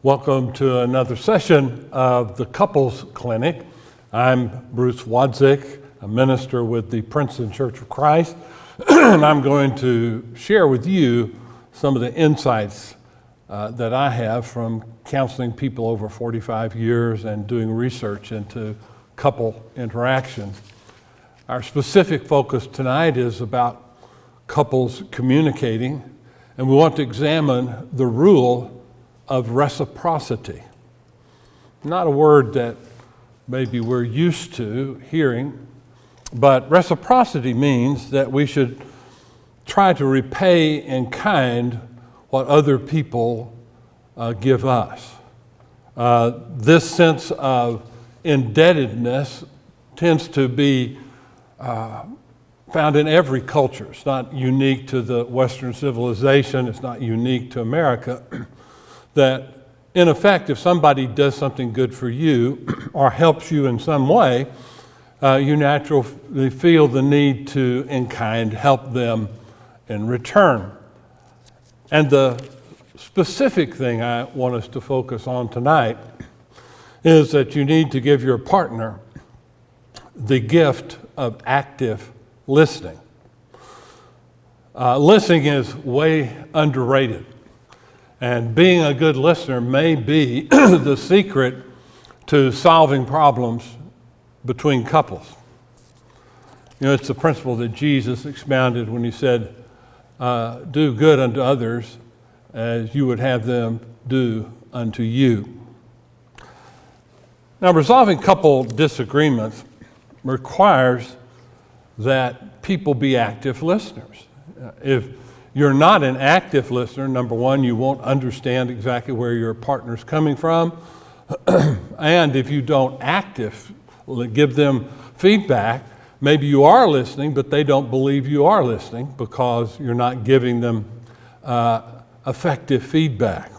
Welcome to another session of the Couples Clinic. I'm Bruce Wadzeck, a minister with the Princeton Church of Christ, and I'm going to share with you some of the insights that I have from counseling people over 45 years and doing research into couple interaction. Our specific focus tonight is about couples communicating, and we want to examine the rule of reciprocity. Not a word that maybe we're used to hearing, but reciprocity means that we should try to repay in kind what other people give us. This sense of indebtedness tends to be found in every culture. It's not unique to the Western civilization. It's not unique to America. That, in effect, if somebody does something good for you or helps you in some way, you naturally feel the need to, in kind, help them in return. And the specific thing I want us to focus on tonight is that you need to give your partner the gift of active listening. Listening is way underrated. And being a good listener may be the secret to solving problems between couples. You know, it's the principle that Jesus expounded when he said, do good unto others as you would have them do unto you. Now, resolving couple disagreements requires that people be active listeners. If you're not an active listener, number one, you won't understand exactly where your partner's coming from. And if you don't actively give them feedback, maybe you are listening, but they don't believe you are listening because you're not giving them effective feedback.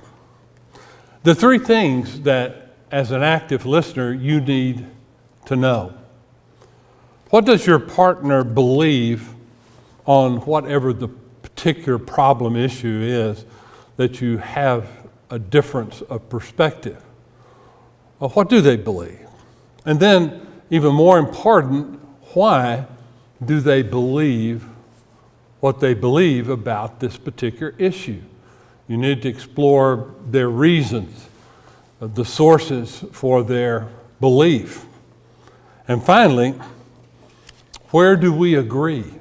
The three things that, as an active listener, you need to know. What does your partner believe on whatever the particular problem issue is that you have a difference of perspective? Well, what do they believe? And then, even more important, why do they believe what they believe about this particular issue? You need to explore their reasons, the sources for their belief. And finally, where do we agree?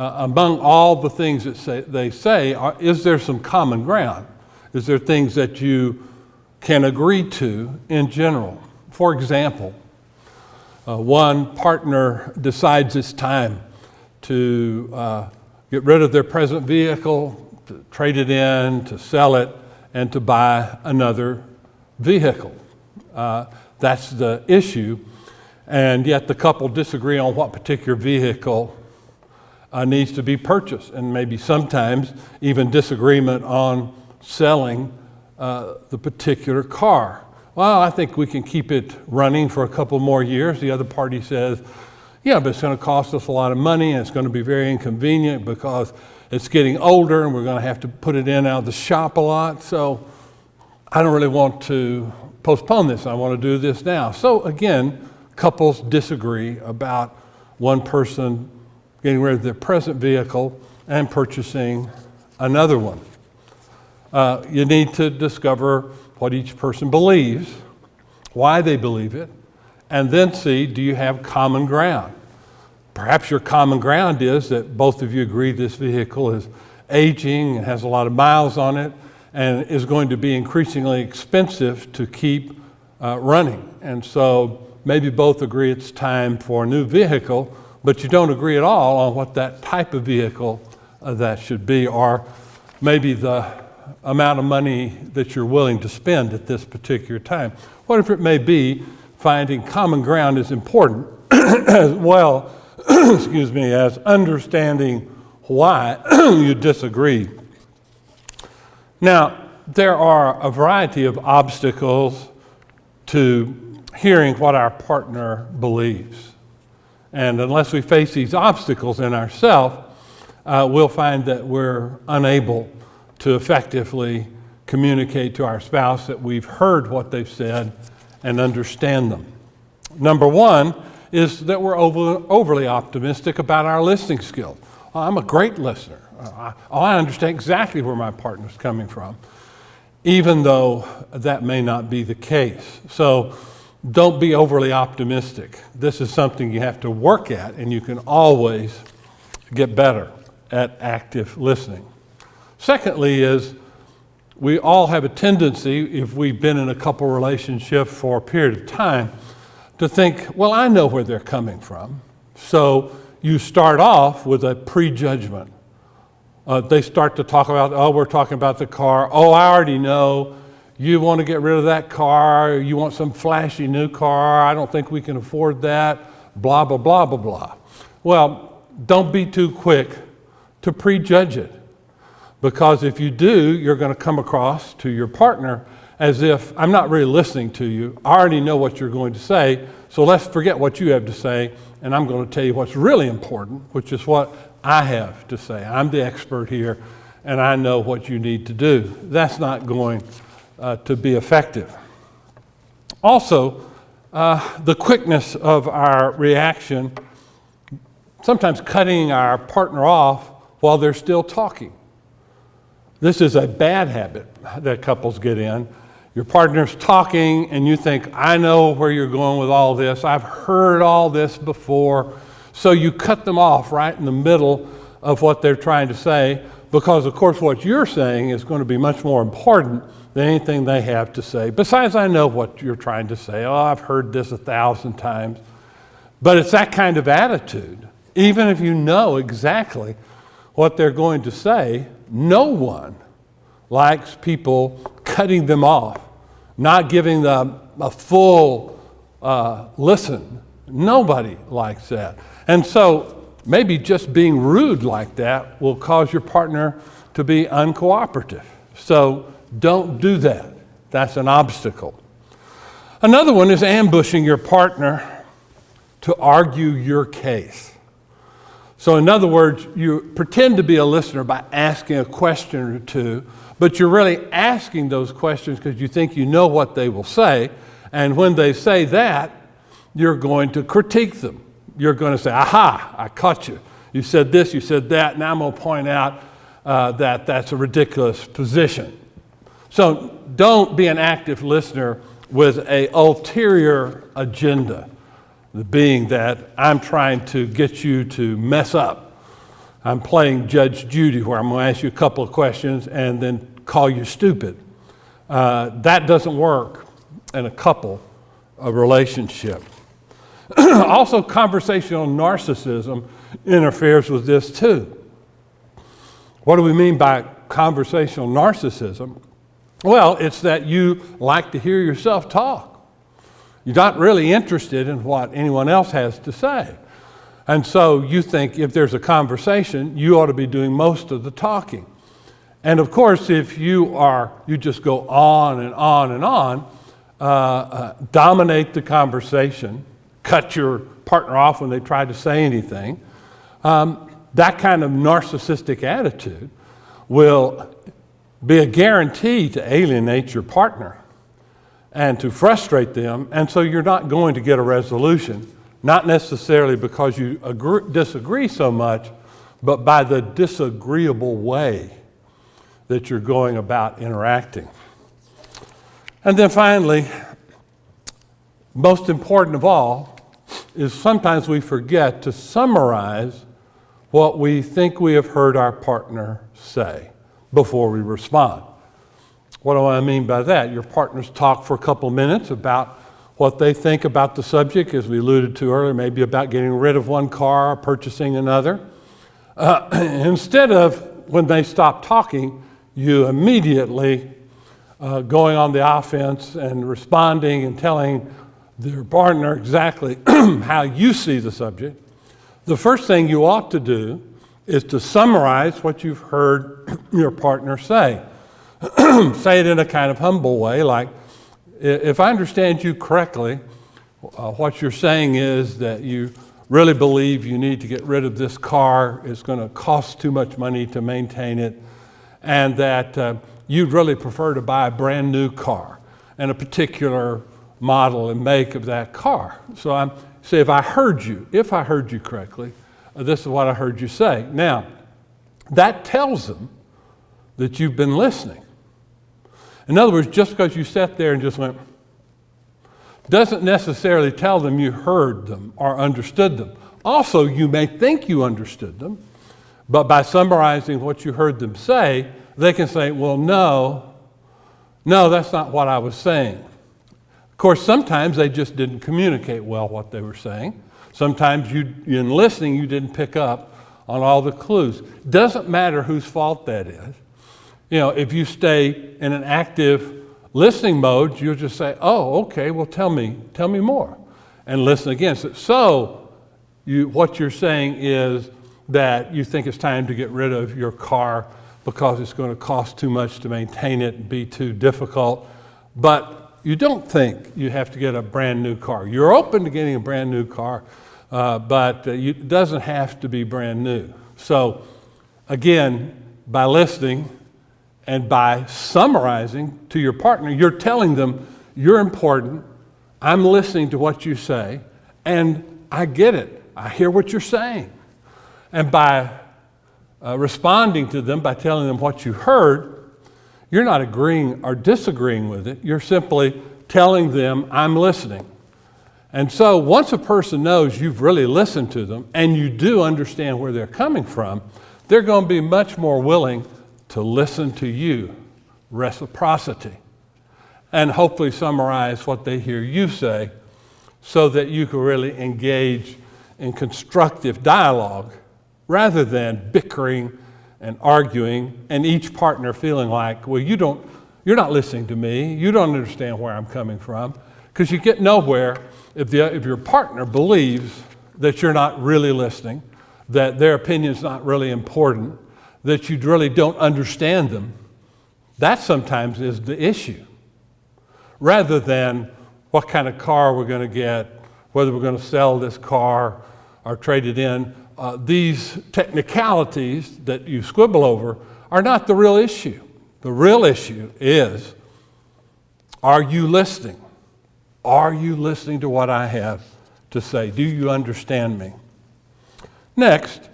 Among all the things that they say, is there some common ground? Is there things that you can agree to in general? For example, one partner decides it's time to get rid of their present vehicle, to trade it in, to sell it, and to buy another vehicle. That's the issue, and yet the couple disagree on what particular vehicle needs to be purchased, and maybe sometimes even disagreement on selling the particular car. Well, I think we can keep it running for a couple more years. The other party says, yeah, but it's going to cost us a lot of money, and it's going to be very inconvenient because it's getting older, and we're going to have to put it in out of the shop a lot, so I don't really want to postpone this. I want to do this now. So again, couples disagree about one person getting rid of their present vehicle and purchasing another one. You need to discover what each person believes, why they believe it, and then see, do you have common ground? Perhaps your common ground is that both of you agree this vehicle is aging and has a lot of miles on it and is going to be increasingly expensive to keep running. And so maybe both agree it's time for a new vehicle, but you don't agree at all on what that type of vehicle that should be, or maybe the amount of money that you're willing to spend at this particular time. Whatever it may be, finding common ground is important as well, as understanding why you disagree. Now, there are a variety of obstacles to hearing what our partner believes. And unless we face these obstacles in ourselves, we'll find that we're unable to effectively communicate to our spouse that we've heard what they've said and understand them. Number one is that we're overly optimistic about our listening skills. I'm a great listener. I understand exactly where my partner's coming from, even though that may not be the case. So don't be overly optimistic. This is something you have to work at, and you can always get better at active listening. Secondly is we all have a tendency, if we've been in a couple relationship for a period of time, to think, well, I know where they're coming from. So you start off with a prejudgment. They start to talk about, oh, we're talking about the car. Oh, I already know. You want to get rid of that car. You want some flashy new car. I don't think we can afford that. Blah, blah, blah, blah, blah. Well, don't be too quick to prejudge it. Because if you do, you're going to come across to your partner as if, I'm not really listening to you. I already know what you're going to say, so let's forget what you have to say, and I'm going to tell you what's really important, which is what I have to say. I'm the expert here, and I know what you need to do. That's not going to be effective. Also, the quickness of our reaction, sometimes cutting our partner off while they're still talking. This is a bad habit that couples get in. Your partner's talking and you think, I know where you're going with all this. I've heard all this before. So you cut them off right in the middle of what they're trying to say because, of course, what you're saying is going to be much more important than anything they have to say. Besides, I know what you're trying to say. Oh, I've heard this 1,000 times. But it's that kind of attitude. Even if you know exactly what they're going to say, no one likes people cutting them off, not giving them a full listen. Nobody likes that. And so maybe just being rude like that will cause your partner to be uncooperative. So don't do that. That's an obstacle. Another one is ambushing your partner to argue your case. So in other words, you pretend to be a listener by asking a question or two, but you're really asking those questions because you think you know what they will say. And when they say that, you're going to critique them. You're going to say, aha, I caught you. You said this, you said that. Now I'm going to point out that that's a ridiculous position. So don't be an active listener with an ulterior agenda. Being that I'm trying to get you to mess up. I'm playing Judge Judy where I'm going to ask you a couple of questions and then call you stupid. That doesn't work in a couple relationship. Also, conversational narcissism interferes with this too. What do we mean by conversational narcissism? Well, it's that you like to hear yourself talk. You're not really interested in what anyone else has to say. And so you think if there's a conversation, you ought to be doing most of the talking. And of course, if you just go on and on and on, dominate the conversation, cut your partner off when they try to say anything, that kind of narcissistic attitude will be a guarantee to alienate your partner and to frustrate them, and so you're not going to get a resolution, not necessarily because you disagree so much, but by the disagreeable way that you're going about interacting. And then finally, most important of all, is sometimes we forget to summarize what we think we have heard our partner say before we respond. What do I mean by that? Your partners talk for a couple minutes about what they think about the subject, as we alluded to earlier, maybe about getting rid of one car or purchasing another. Instead of, when they stop talking, you immediately going on the offense and responding and telling their partner exactly how you see the subject. The first thing you ought to do is to summarize what you've heard your partner say. Say it in a kind of humble way, like, if I understand you correctly, what you're saying is that you really believe you need to get rid of this car. It's going to cost too much money to maintain it, and that you'd really prefer to buy a brand new car and a particular model and make of that car. So if I heard you correctly, this is what I heard you say. Now, that tells them that you've been listening. In other words, just because you sat there and just went, doesn't necessarily tell them you heard them or understood them. Also, you may think you understood them, but by summarizing what you heard them say, they can say, well, no, that's not what I was saying. Of course, sometimes they just didn't communicate well what they were saying. Sometimes in listening, you didn't pick up on all the clues. Doesn't matter whose fault that is. If you stay in an active listening mode, you'll just say, oh, okay, well, tell me more, and listen again. So what you're saying is that you think it's time to get rid of your car because it's going to cost too much to maintain it and be too difficult. But you don't think you have to get a brand new car. You're open to getting a brand new car, but it doesn't have to be brand new. So again, by listening and by summarizing to your partner, you're telling them, you're important, I'm listening to what you say, and I get it. I hear what you're saying. And by responding to them, by telling them what you heard, you're not agreeing or disagreeing with it. You're simply telling them, I'm listening. And so once a person knows you've really listened to them and you do understand where they're coming from, they're going to be much more willing to listen to you, reciprocity, and hopefully summarize what they hear you say so that you can really engage in constructive dialogue rather than bickering and arguing and each partner feeling like, well, you're not listening to me, you don't understand where I'm coming from, because you get nowhere if your partner believes that you're not really listening, that their opinion's not really important, that you really don't understand them. That sometimes is the issue. Rather than what kind of car we're going to get, whether we're going to sell this car or trade it in, these technicalities that you squibble over are not the real issue. The real issue is, are you listening? Are you listening to what I have to say? Do you understand me? Next,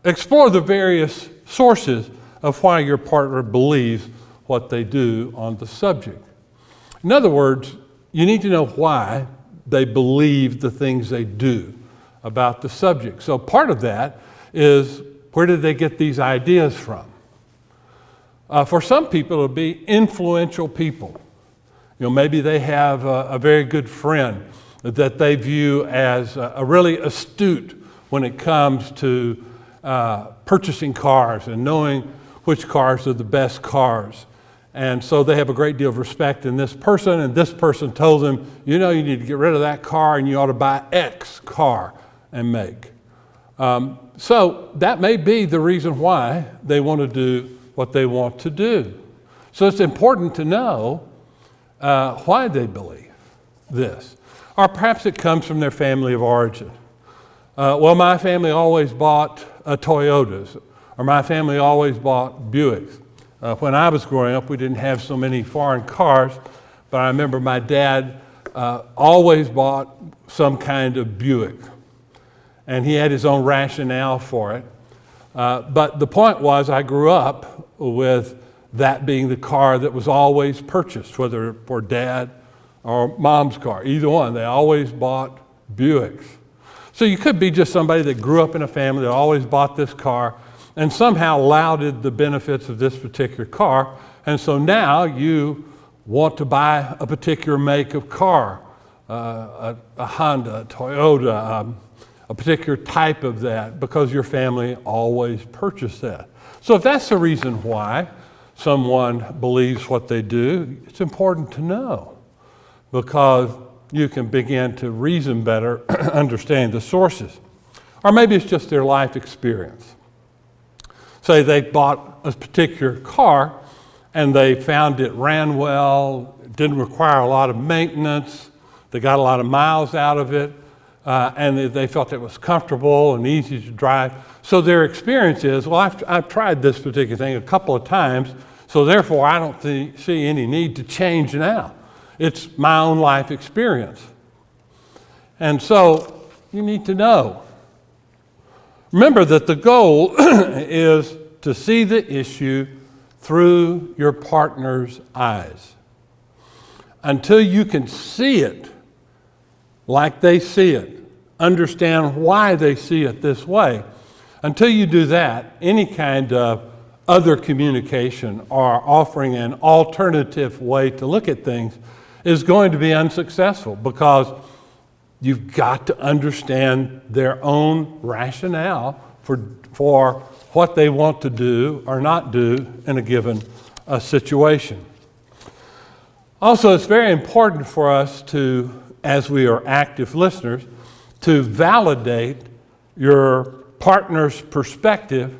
explore the various sources of why your partner believes what they do on the subject. In other words, you need to know why they believe the things they do about the subject. So part of that is, where did they get these ideas from? For some people, it'll be influential people. Maybe they have a very good friend that they view as a really astute when it comes to purchasing cars and knowing which cars are the best cars. And so they have a great deal of respect in this person, and this person told them, you need to get rid of that car and you ought to buy X car and make. So that may be the reason why they want to do what they want to do. So it's important to know why they believe this. Or perhaps it comes from their family of origin. Well, my family always bought Toyotas, or my family always bought Buicks. When I was growing up, we didn't have so many foreign cars, but I remember my dad always bought some kind of Buick, and he had his own rationale for it. But the point was, I grew up with that being the car that was always purchased, whether for dad or mom's car, either one. They always bought Buicks. So you could be just somebody that grew up in a family that always bought this car and somehow lauded the benefits of this particular car. And so now you want to buy a particular make of car, a Honda, a Toyota, a particular type of that, because your family always purchased that. So if that's the reason why someone believes what they do, it's important to know, because you can begin to reason better, understand the sources. Or maybe it's just their life experience. Say they bought a particular car and they found it ran well, it didn't require a lot of maintenance, they got a lot of miles out of it, and they felt it was comfortable and easy to drive. So their experience is, well, I've tried this particular thing a couple of times, So therefore, I don't see any need to change now. It's my own life experience. And so you need to know. Remember that the goal is to see the issue through your partner's eyes. Until you can see it like they see it, understand why they see it this way, until you do that, any kind of other communication or offering an alternative way to look at things is going to be unsuccessful, because you've got to understand their own rationale for what they want to do or not do in a given situation. Also, it's very important for us to, as we are active listeners, to validate your partner's perspective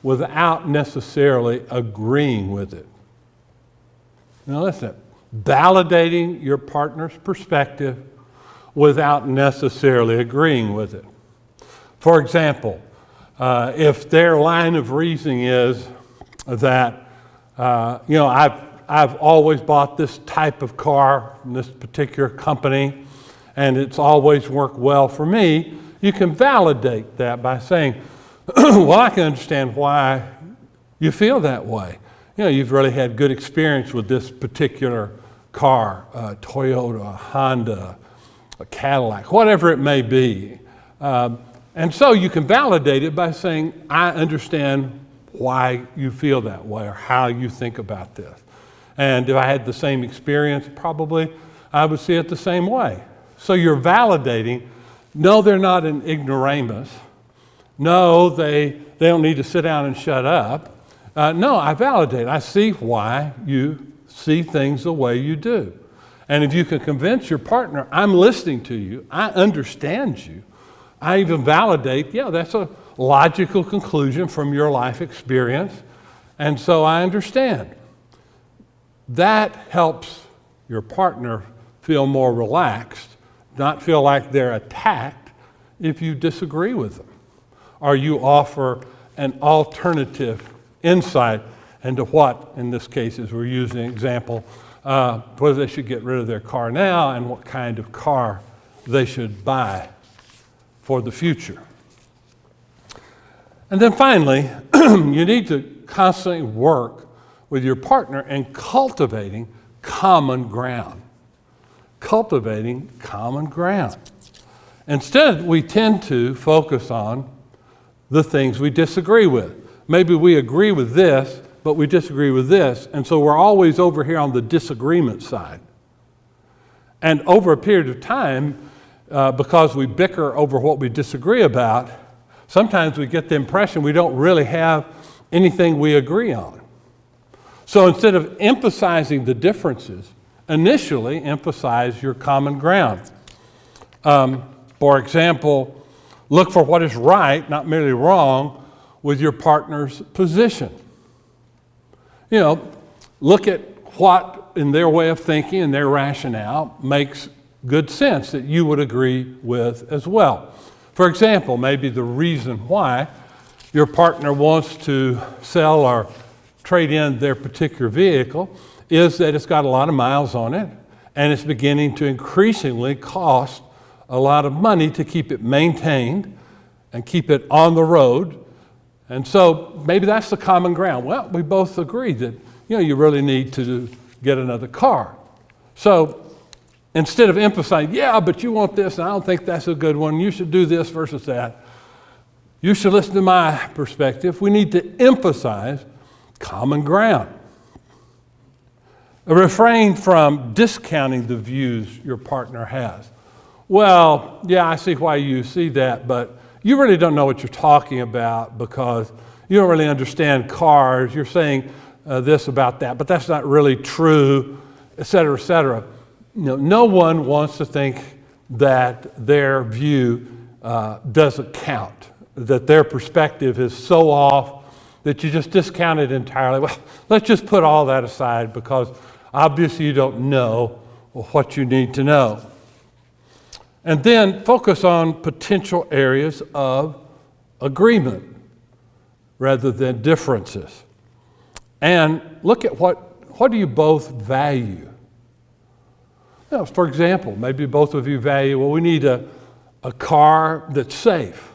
without necessarily agreeing with it. Now listen, validating your partner's perspective without necessarily agreeing with it. For example, if their line of reasoning is that, I've always bought this type of car from this particular company, and it's always worked well for me, you can validate that by saying, well, I can understand why you feel that way. You've really had good experience with this particular car, Toyota, a Honda, a Cadillac, whatever it may be. And so you can validate it by saying, I understand why you feel that way or how you think about this. And if I had the same experience, probably I would see it the same way. So you're validating. No, they're not an ignoramus. No, they don't need to sit down and shut up. No, I validate. I see why you see things the way you do. And if you can convince your partner, I'm listening to you, I understand you, I even validate, that's a logical conclusion from your life experience, and so I understand. That helps your partner feel more relaxed, not feel like they're attacked if you disagree with them, or you offer an alternative insight into what, in this case, as we're using an example, whether they should get rid of their car now and what kind of car they should buy for the future. And then finally, you need to constantly work with your partner in cultivating common ground. Cultivating common ground. Instead, we tend to focus on the things we disagree with. Maybe we agree with this, but we disagree with this, and so we're always over here on the disagreement side. And over a period of time, because we bicker over what we disagree about, sometimes we get the impression we don't really have anything we agree on. So instead of emphasizing the differences, initially emphasize your common ground. For example, look for what is right, not merely wrong, with your partner's position. Look at what, in their way of thinking and their rationale, makes good sense that you would agree with as well. For example, maybe the reason why your partner wants to sell or trade in their particular vehicle is that it's got a lot of miles on it, and it's beginning to increasingly cost a lot of money to keep it maintained and keep it on the road. And so maybe that's the common ground. Well, we both agree that you really need to get another car. So instead of emphasizing, but you want this, and I don't think that's a good one, you should do this versus that, you should listen to my perspective. We need to emphasize common ground. Refrain from discounting the views your partner has. Well, I see why you see that, but you really don't know what you're talking about because you don't really understand cars. You're saying this about that, but that's not really true, et cetera, et cetera. No one wants to think that their view doesn't count, that their perspective is so off that you just discount it entirely. Well, let's just put all that aside because obviously you don't know what you need to know. And then focus on potential areas of agreement rather than differences. and look at what do you both value. Now, for example, maybe both of you value, well, we need a car that's safe.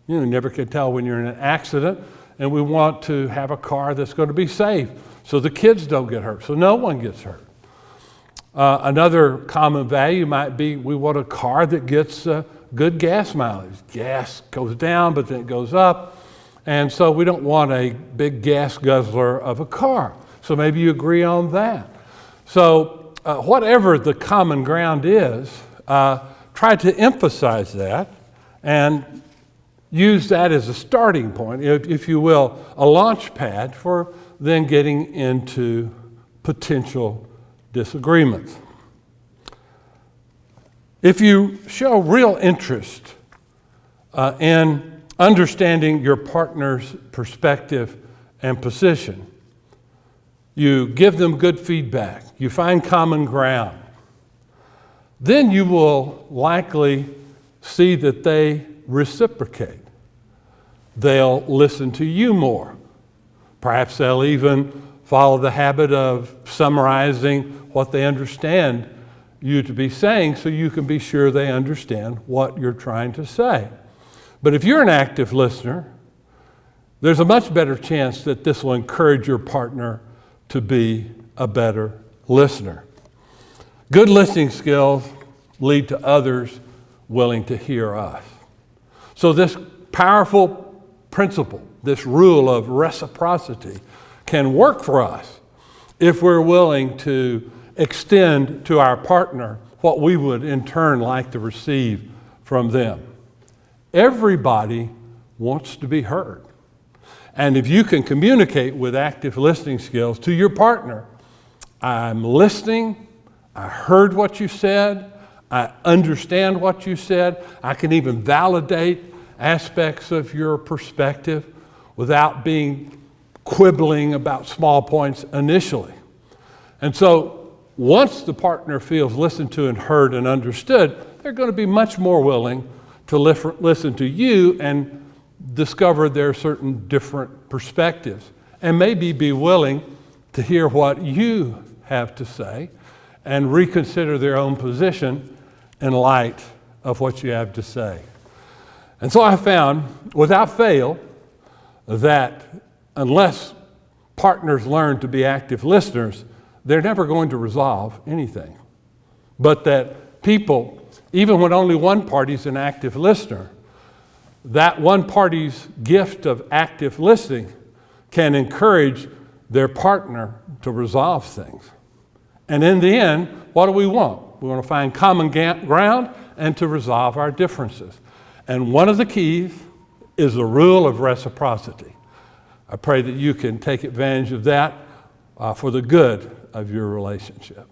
You never can tell when you're in an accident, and we want to have a car that's going to be safe so the kids don't get hurt, so no one gets hurt. Another common value might be we want a car that gets good gas mileage. Gas goes down, but then it goes up, and so we don't want a big gas guzzler of a car. So maybe you agree on that. So whatever the common ground is, try to emphasize that and use that as a starting point, if you will, a launch pad for then getting into potential disagreements. If you show real interest in understanding your partner's perspective and position, you give them good feedback, you find common ground, then you will likely see that they reciprocate. They'll listen to you more. Perhaps they'll even follow the habit of summarizing what they understand you to be saying so you can be sure they understand what you're trying to say. But if you're an active listener, there's a much better chance that this will encourage your partner to be a better listener. Good listening skills lead to others willing to hear us. So this powerful principle, this rule of reciprocity, can work for us if we're willing to extend to our partner what we would in turn like to receive from them. Everybody wants to be heard. And if you can communicate with active listening skills to your partner, I'm listening, I heard what you said, I understand what you said, I can even validate aspects of your perspective without being quibbling about small points initially. And so once the partner feels listened to and heard and understood, they're going to be much more willing to listen to you and discover their certain different perspectives and maybe be willing to hear what you have to say and reconsider their own position in light of what you have to say. And so I found, without fail, that unless partners learn to be active listeners, they're never going to resolve anything. But that people, even when only one party's an active listener, that one party's gift of active listening can encourage their partner to resolve things. And in the end, what do we want? We want to find common ground and to resolve our differences. And one of the keys is the rule of reciprocity. I pray that you can take advantage of that for the good of your relationship.